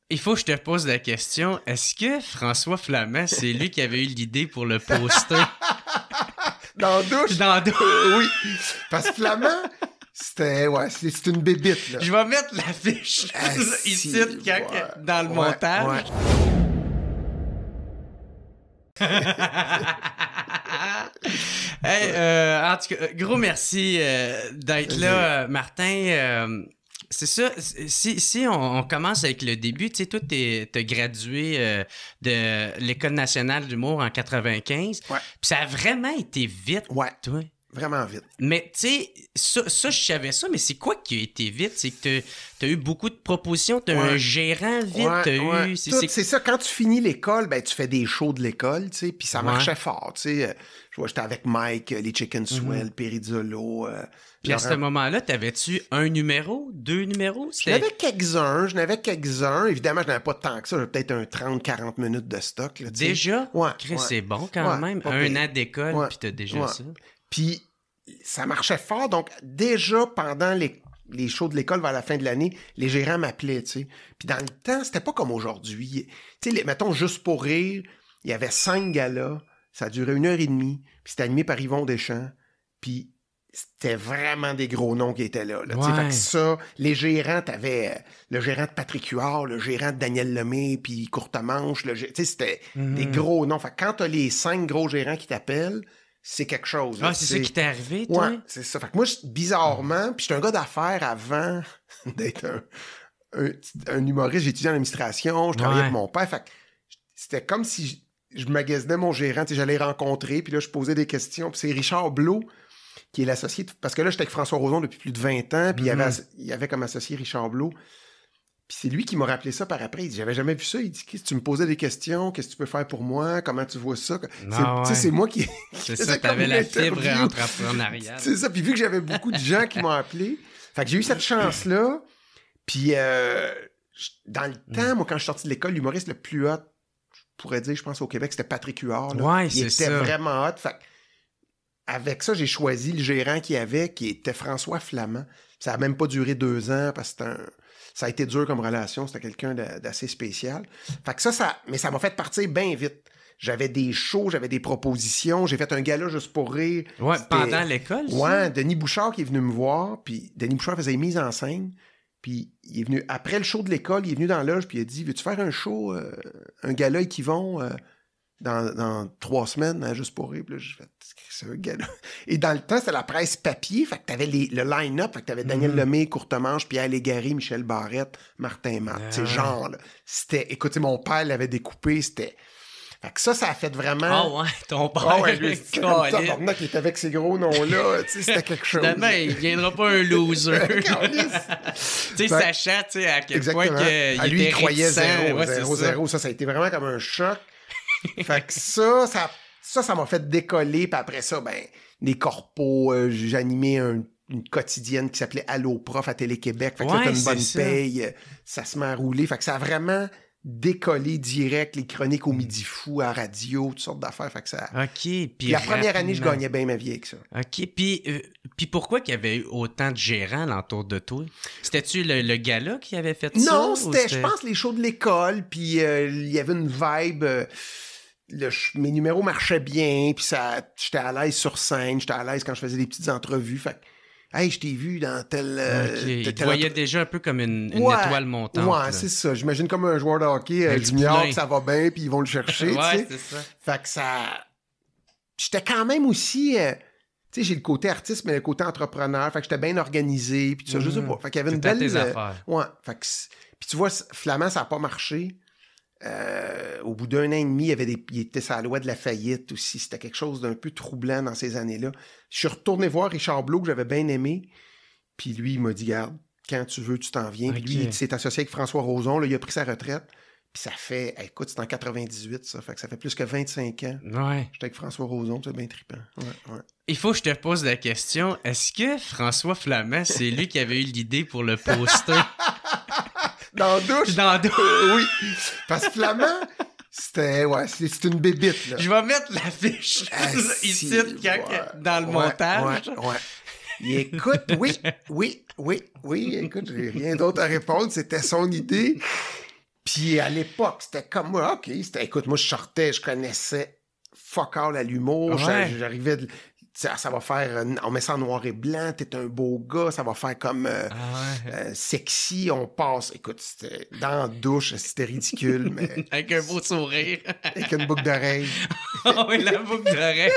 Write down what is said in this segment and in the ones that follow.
Il faut que je te pose la question, est-ce que François Flamand, c'est lui qui avait eu l'idée pour le poster? Dans la douche? Dans la douche. Oui. Parce que Flamand, c'était une bébite, là. Je vais mettre l'affiche ici dans le montage. Hey, en tout cas, gros merci d'être là, Martin. C'est ça, si on commence avec le début, tu sais, toi, t'as gradué de l'École nationale d'humour en 95, puis ça a vraiment été vite, toi. Vraiment vite. Mais tu sais, ça, je savais ça, mais c'est quoi qui a été vite? C'est que t'as eu beaucoup de propositions, t'as eu un gérant vite, C'est ça, quand tu finis l'école, ben tu fais des shows de l'école, tu sais, puis ça marchait fort, tu sais. Je vois, j'étais avec Mike, les Chicken Swell, Perizzolo. Puis à ce moment-là, t'avais-tu un numéro, 2 numéros? Je n'avais quelques-uns. Évidemment, je n'avais pas tant que ça. J'avais peut-être un 30-40 minutes de stock. Là, déjà? Ouais. Chris, c'est bon quand même. Un an d'école, puis t'as déjà ça. Puis ça marchait fort. Donc, déjà, pendant les shows de l'école vers la fin de l'année, les gérants m'appelaient, tu sais. Puis dans le temps, c'était pas comme aujourd'hui. Tu sais, mettons, Juste pour rire, il y avait 5 galas. Ça a duré 1h30. Puis c'était animé par Yvon Deschamps. Puis c'était vraiment des gros noms qui étaient là. Fait que ça, les gérants, t'avais le gérant de Patrick Huard, le gérant de Daniel Lemay, puis Courtemanche. Tu sais, c'était des gros noms. Fait que quand t'as les 5 gros gérants qui t'appellent, c'est quelque chose. Ah, c'est ça qui t'est arrivé, toi? Ouais, c'est ça. Fait que moi, bizarrement, puis j'étais un gars d'affaires avant d'être un humoriste. J'ai étudié en administration, je travaillais avec mon père. Fait que c'était comme si je magasinais mon gérant. Tu sais, j'allais rencontrer, puis là, je posais des questions. Puis c'est Richard Blot, qui est l'associé... Parce que là, j'étais avec François Roson depuis plus de 20 ans, puis il y avait comme associé Richard Blot. Puis c'est lui qui m'a rappelé ça par après. Il dit, j'avais jamais vu ça. Il dit, tu me posais des questions, qu'est-ce que tu peux faire pour moi? Comment tu vois ça? C'est moi qui... C'est ça, t'avais la fibre entrepreneuriale. C'est ça. Puis vu que j'avais beaucoup de gens qui m'ont appelé, fait que j'ai eu cette chance-là. Puis dans le temps, moi, quand je suis sorti de l'école, l'humoriste le plus hot, je pourrais dire, je pense, au Québec, c'était Patrick Huard. Il était vraiment hot. Fait que, avec ça, j'ai choisi le gérant qu'il y avait, qui était François Flamand. Ça n'a même pas duré 2 ans, parce que ça a été dur comme relation. C'était quelqu'un d'assez spécial. Fait que mais ça m'a fait partir bien vite. J'avais des shows, j'avais des propositions. J'ai fait un gala Juste pour rire. Ouais, pendant l'école? Ouais, Denis Bouchard qui est venu me voir. Puis Denis Bouchard faisait une mise en scène. Puis il est venu, après le show de l'école, il est venu dans la loge, puis il a dit, veux-tu faire un show, un gala avec Yvon dans 3 semaines, hein, Juste pour rire? Puis là, j'ai fait, c'est un gala. Et dans le temps, c'était la presse papier, fait que t'avais le line-up, fait que t'avais Daniel Lemay, Courtemanche, Pierre Légaré, Michel Barrette, Martin Matt. C'est genre, là. C'était, écoutez, mon père l'avait découpé, c'était... Fait que ça a fait vraiment... Ah ouais, ton père. Ah ouais, lui, c'était comme tabarnak qui était avec ces gros noms-là, tu sais, c'était quelque chose. Finalement, il viendra pas un loser. Tu sais, Sacha, tu sais, à quel point qu'il lui, il croyait réticent. 0. Ça a été vraiment comme un choc. Fait que ça m'a fait décoller, puis après ça, ben, les corpos, j'ai animé une quotidienne qui s'appelait Allo Prof à Télé-Québec. Fait que là, t'as une bonne paye, ça se met à rouler. Fait que ça a vraiment décollé direct, les chroniques au Midi Fou, à radio, toutes sortes d'affaires. Fait que ça... OK. Puis la première année, je gagnais bien ma vie avec ça. OK. Puis pourquoi qu'il y avait eu autant de gérants autour de toi? C'était-tu le gala qui avait fait ça? Non, c'était, je pense, les shows de l'école, puis il y avait une vibe... mes numéros marchaient bien, puis j'étais à l'aise sur scène, j'étais à l'aise quand je faisais des petites entrevues. Fait que, hey, je t'ai vu dans tel... Tu te voyais déjà un peu comme une étoile montante. Ouais, c'est ça. J'imagine comme un joueur de hockey junior, que ça va bien, puis ils vont le chercher. Ouais, c'est ça. Fait que ça... J'étais quand même aussi... tu sais, j'ai le côté artiste, mais le côté entrepreneur. Fait que j'étais bien organisé, puis tout ça, je sais pas. Fait qu'il y avait une belle... tes affaires. Ouais. Fait que... Puis tu vois, Flamand, ça n'a pas marché. Au bout d'1 an et demi, il était sur la loi de la faillite aussi. C'était quelque chose d'un peu troublant dans ces années-là. Je suis retourné voir Richard Blot, que j'avais bien aimé. Puis lui, il m'a dit, garde, quand tu veux, tu t'en viens. Puis lui, il s'est associé avec François Roson. Là, il a pris sa retraite. Puis ça fait, écoute, c'est en 98, ça. Fait que ça fait plus que 25 ans. Ouais. J'étais avec François Roson, c'est bien trippant. Ouais. Il faut que je te pose la question, est-ce que François Flamand, c'est lui qui avait eu l'idée pour le poster? Dans la douche? Dans la douche. Oui. Parce que Flamand, c'est une bébite, là. Je vais mettre l'affiche ici dans le montage. Ouais. Écoute, oui. Écoute, j'ai rien d'autre à répondre. C'était son idée. Puis Puis à l'époque, c'était comme moi, OK, écoute, moi je sortais, je connaissais fuck all à l'humour, Ouais. j'arrivais ça va faire, on met ça en noir et blanc, t'es un beau gars, ça va faire comme sexy, on passe. Écoute, c'était dans la douche, c'était ridicule, mais... Avec un beau sourire. Avec une boucle d'oreille. Oh, oui, la boucle d'oreille.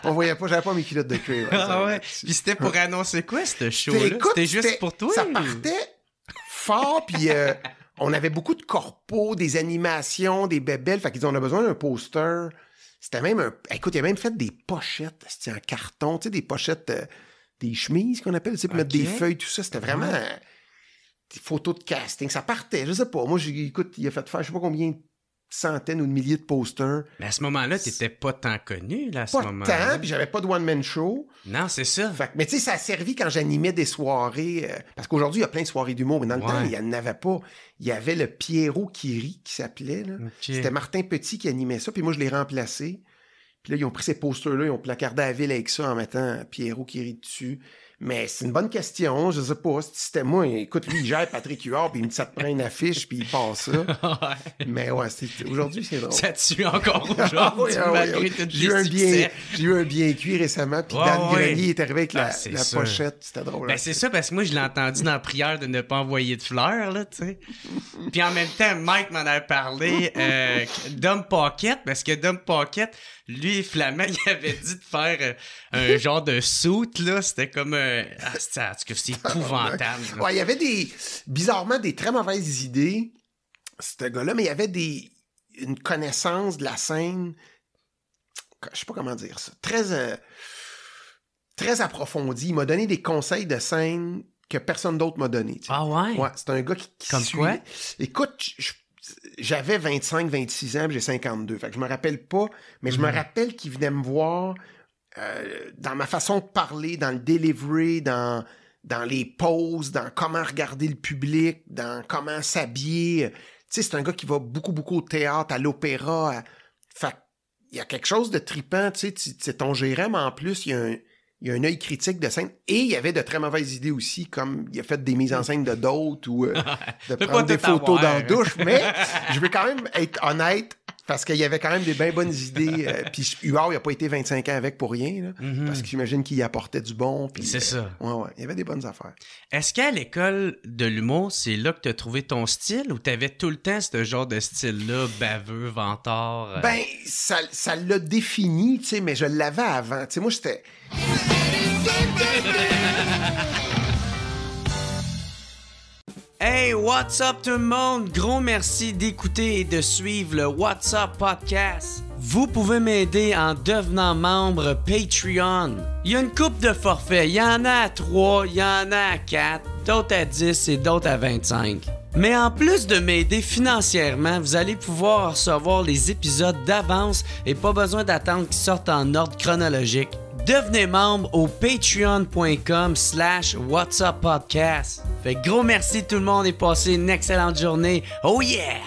On voyait pas, j'avais pas mes culottes de cuir. Ah ouais. Puis c'était pour annoncer quoi, ce show-là? Écoute, C'était juste pour toi? Ça partait fort, puis on avait beaucoup de corpos, des animations, des bébelles. Fait qu'ils disaient, on a besoin d'un poster. C'était même Écoute, il a même fait des pochettes, c'était en carton, tu sais, des pochettes, des chemises qu'on appelle, tu sais, pour mettre des feuilles, tout ça. C'était vraiment des photos de casting. Ça partait, je sais pas. Moi, écoute, il a fait faire, je sais pas combien de centaines ou de milliers de posters. Mais à ce moment-là, t'étais pas tant connu, là, à ce Pas moment-là. tant, puis j'avais pas de one-man show. Non, c'est ça. Fait que, mais tu sais, ça a servi quand j'animais des soirées. Parce qu'aujourd'hui, il y a plein de soirées d'humour, mais dans le temps, il n'y en avait pas. Il y avait le Pierrot qui rit, qui s'appelait. Là. Okay. C'était Martin Petit qui animait ça, puis moi, je l'ai remplacé. Puis là, ils ont pris ces posters-là, ils ont placardé à la ville avec ça en mettant Pierrot qui rit dessus. Mais c'est une bonne question, je sais pas. Si c'était moi, écoute, lui, il gère Patrick Huard, puis il me dit ça te prend une affiche, puis il passe ça. Ouais. Mais ouais, aujourd'hui, c'est drôle. Ça tue encore aujourd'hui, malgré toutes les succès. J'ai eu un bien cuit récemment, puis Dan Grenier est arrivé avec la pochette. C'était drôle. Ben, c'est ça, parce que moi, je l'ai entendu dans la prière de ne pas envoyer de fleurs, là, tu sais. Puis en même temps, Mike m'en avait parlé, Dom Pocket, parce que Dom Pocket, lui, Flamand, il avait dit de faire un genre de soute, là. C'était comme... en tout cas, c'est épouvantable. Ouais, il y avait bizarrement, des très mauvaises idées, ce gars-là, mais il y avait une connaissance de la scène, je sais pas comment dire ça, très approfondie. Il m'a donné des conseils de scène que personne d'autre m'a donné. Ah ouais? Ouais, c'est un gars qui comme suit. Quoi? Écoute, j'avais 25, 26 ans, puis j'ai 52. Fait que je me rappelle pas, mais je me rappelle qu'il venait me voir dans ma façon de parler, dans le delivery, dans les poses, dans comment regarder le public, dans comment s'habiller. Tu sais, c'est un gars qui va beaucoup, beaucoup au théâtre, à l'opéra. Fait il y a quelque chose de trippant, tu sais, c'est ton gérant, mais en plus, il y a un œil critique de scène. Et il y avait de très mauvaises idées aussi, comme il a fait des mises en scène de d'autres ou de prendre des photos dans la douche. Mais je veux quand même être honnête, parce qu'il y avait quand même des bien bonnes idées. Puis Huard, il n'a pas été 25 ans avec pour rien, là, parce que j'imagine qu'il y apportait du bon. Puis, c'est ça. Ouais, il y avait des bonnes affaires. Est-ce qu'à l'école de l'humour, c'est là que tu as trouvé ton style ou tu avais tout le temps ce genre de style-là, baveux, vantard? Ben, ça l'a défini, tu sais, mais je l'avais avant. Tu sais, moi, j'étais... Hey, what's up tout le monde? Gros merci d'écouter et de suivre le What's Up Podcast. Vous pouvez m'aider en devenant membre Patreon. Il y a une couple de forfaits. Il y en a à 3, il y en a à 4, d'autres à 10 et d'autres à 25. Mais en plus de m'aider financièrement, vous allez pouvoir recevoir les épisodes d'avance et pas besoin d'attendre qu'ils sortent en ordre chronologique. Devenez membre au patreon.com/whatsuppodcast. Fait gros merci tout le monde et passez une excellente journée. Oh yeah!